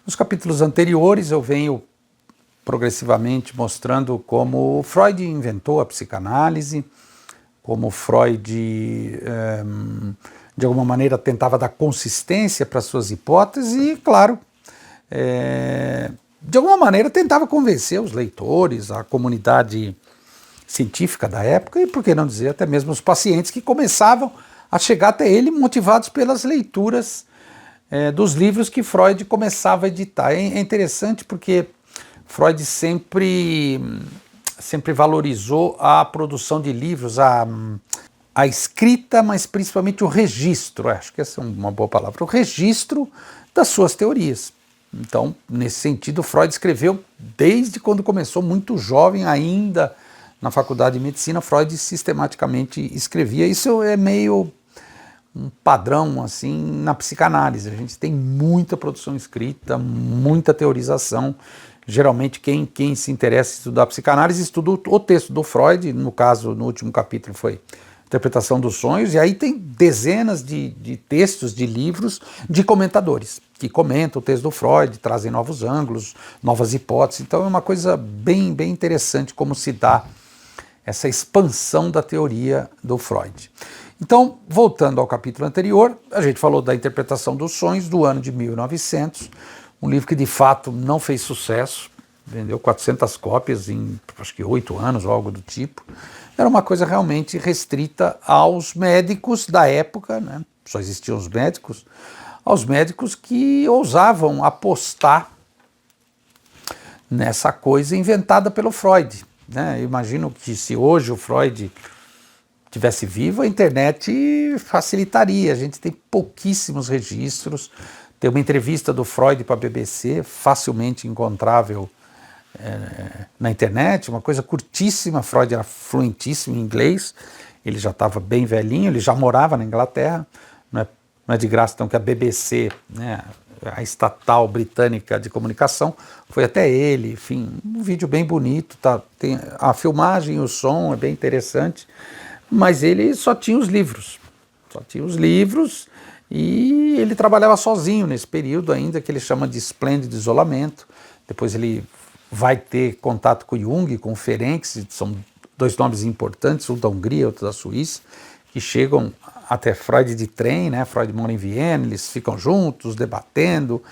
Nos capítulos anteriores eu venho progressivamente mostrando como Freud inventou a psicanálise, como Freud, de alguma maneira, tentava dar consistência para suas hipóteses e, claro, de alguma maneira tentava convencer os leitores, a comunidade científica da época e, por que não dizer, até mesmo os pacientes que começavam a chegar até ele motivados pelas leituras dos livros que Freud começava a editar. É interessante porque Freud sempre valorizou a produção de livros, a escrita, mas principalmente o registro, acho que essa é uma boa palavra, o registro das suas teorias. Então, nesse sentido, Freud escreveu desde quando começou, muito jovem ainda, na faculdade de medicina, Freud sistematicamente escrevia. Isso é meio um padrão assim na psicanálise. A gente tem muita produção escrita, muita teorização. Geralmente quem se interessa em estudar psicanálise estuda o texto do Freud, no caso, no último capítulo foi Interpretação dos Sonhos, e aí tem dezenas de textos, de livros, de comentadores, que comentam o texto do Freud, trazem novos ângulos, novas hipóteses. Então é uma coisa bem interessante como se dá essa expansão da teoria do Freud. Então, voltando ao capítulo anterior, a gente falou da Interpretação dos Sonhos, do ano de 1900, um livro que de fato não fez sucesso, vendeu 400 cópias em acho que 8 anos ou algo do tipo. Era uma coisa realmente restrita aos médicos da época, né? Só existiam os médicos, aos médicos que ousavam apostar nessa coisa inventada pelo Freud, né? Eu imagino que se hoje o Freud tivesse vivo, a internet facilitaria. A gente tem pouquíssimos registros. Tem uma entrevista do Freud para a BBC, facilmente encontrável na internet, uma coisa curtíssima. Freud era fluentíssimo em inglês, ele já estava bem velhinho, ele já morava na Inglaterra. Não é de graça então que a BBC, né, a estatal britânica de comunicação, foi até ele. Enfim, um vídeo bem bonito, tá? Tem a filmagem, o som é bem interessante, mas ele só tinha os livros, e ele trabalhava sozinho nesse período ainda, que ele chama de esplêndido isolamento. Depois ele vai ter contato com Jung, com Ferenczi, são dois nomes importantes, um da Hungria, outro da Suíça, que chegam até Freud de trem, né? Freud mora em Viena, eles ficam juntos, debatendo,